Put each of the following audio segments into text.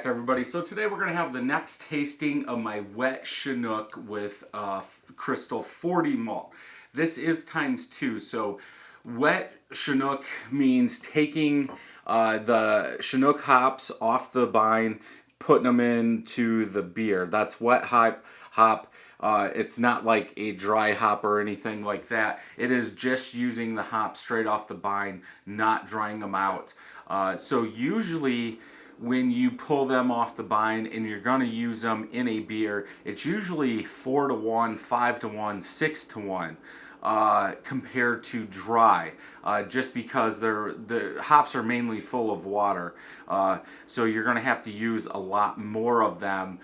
everybody. So today we're going to have the next tasting of my wet Chinook with Crystal 40 malt. This is ×2, so wet Chinook means taking the Chinook hops off the vine, putting them into the beer. That's wet hop. It's not like a dry hop or anything like that. It is just using the hop straight off the vine, not drying them out. So usually when you pull them off the vine and you're going to use them in a beer, it's usually 4-to-1, 5-to-1, 6-to-1 compared to dry, just because the hops are mainly full of water. So you're going to have to use a lot more of them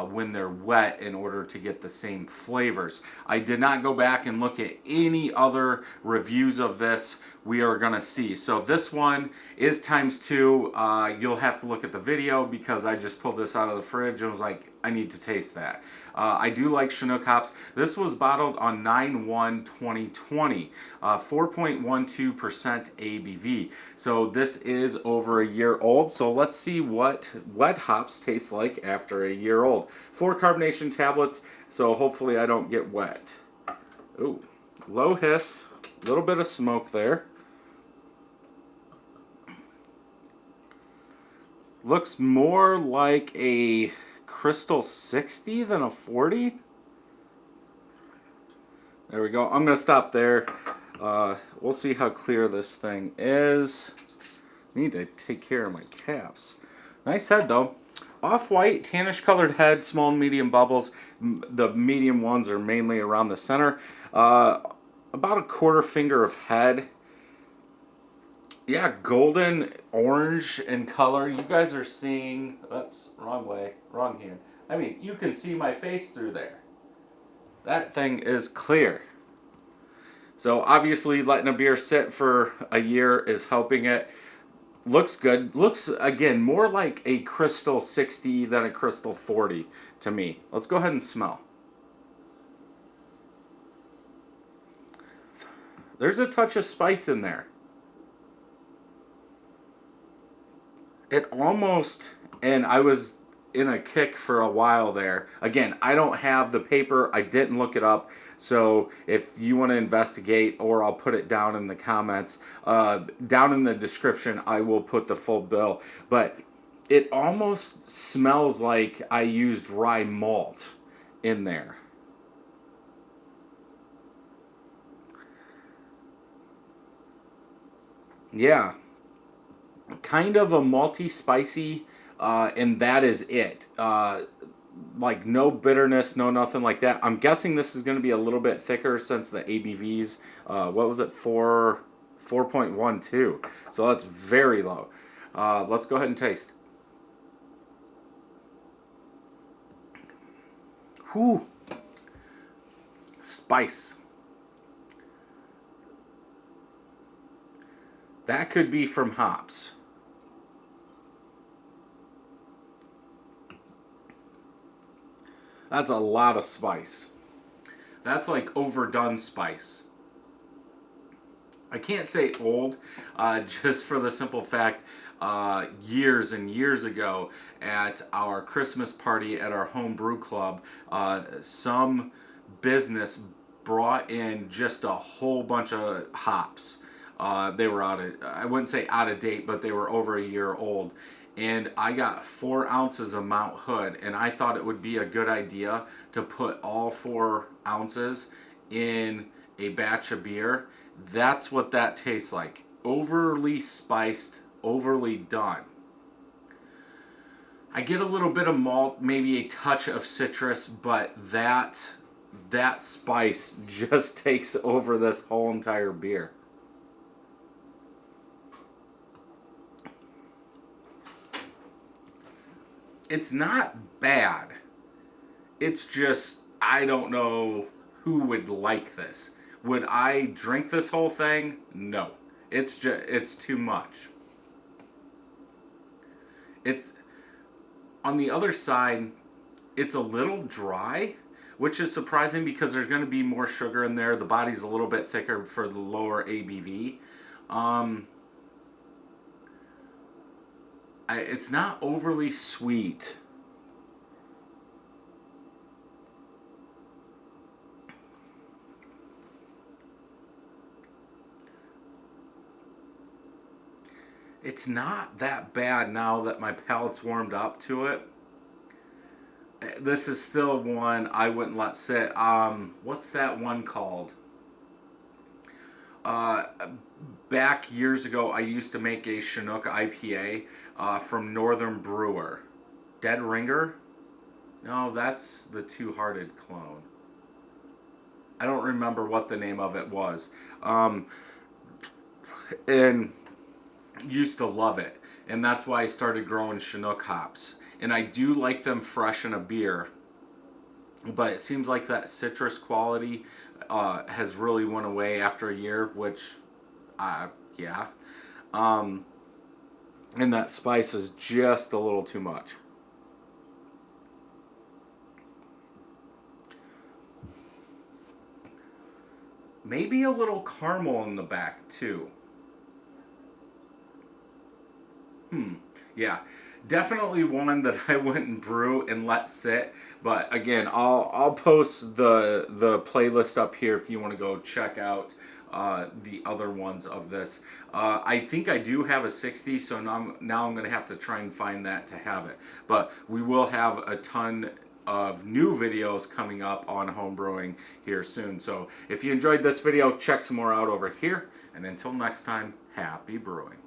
when they're wet in order to get the same flavors. I did not go back and look at any other reviews of this. We are going to see. So this one is ×2. You'll have to look at the video because I just pulled this out of the fridge and was like, I need to taste that. I do like Chinook hops. This was bottled on 9/1/2020, 4.12% ABV. So this is over a year old. So let's see what wet hops taste like after a year old. 4 carbonation tablets, so hopefully I don't get wet. Ooh, low hiss, a little bit of smoke there. Looks more like a Crystal 60 than a 40. There we go. I'm going to stop there. We'll see how clear this thing is. I need to take care of my caps. Nice head though. Off-white, tannish colored head, small and medium bubbles. The medium ones are mainly around the center. About a quarter finger of head. Yeah, golden orange in color. You guys are seeing, oops, wrong way, wrong hand. I mean, you can see my face through there. That thing is clear. So obviously letting a beer sit for a year is helping it. Looks good. Looks, again, more like a Crystal 60 than a Crystal 40 to me. Let's go ahead and smell. There's a touch of spice in there. It almost, and I was in a kick for a while there. Again, I don't have the paper. I didn't look it up. So if you want to investigate, or I'll put it down in the comments, down in the description, I will put the full bill. But it almost smells like I used rye malt in there. Yeah. Kind of a malty, spicy, and that is it. Like no bitterness, no nothing like that. I'm guessing this is going to be a little bit thicker since the ABVs, what was it, 4.12. So that's very low. Let's go ahead and taste. Whew. Spice. That could be from hops. That's a lot of spice. That's like overdone spice. I can't say old, just for the simple fact, years and years ago at our Christmas party at our Homebrew club, some business brought in just a whole bunch of hops. They were I wouldn't say out of date, but they were over a year old. And I got 4 ounces of Mount Hood, and I thought it would be a good idea to put all 4 ounces in a batch of beer. That's what that tastes like. Overly spiced, overly done. I get a little bit of malt, maybe a touch of citrus, but that spice just takes over this whole entire beer. It's not bad. It's just, I don't know who would like this. Would I drink this whole thing? No. It's too much. It's, on the other side, it's a little dry, which is surprising because there's going to be more sugar in there. The body's a little bit thicker for the lower ABV. It's not overly sweet. It's not that bad now that my palate's warmed up to it. This is still one I wouldn't let sit. What's that one called? Uh, Back years ago, I used to make a Chinook IPA from Northern Brewer. Dead Ringer? No, that's the Two-Hearted clone. I don't remember what the name of it was. And used to love it. And that's why I started growing Chinook hops. And I do like them fresh in a beer. But it seems like that citrus quality has really went away after a year, which, yeah. And that spice is just a little too much. Maybe a little caramel in the back too. Yeah, definitely one that I wouldn't brew and let sit. But again, I'll post the playlist up here if you want to go check out the other ones of this. I think I do have a 60, so now I'm going to have to try and find that to have it. But we will have a ton of new videos coming up on homebrewing here soon. So if you enjoyed this video, check some more out over here. And until next time, happy brewing.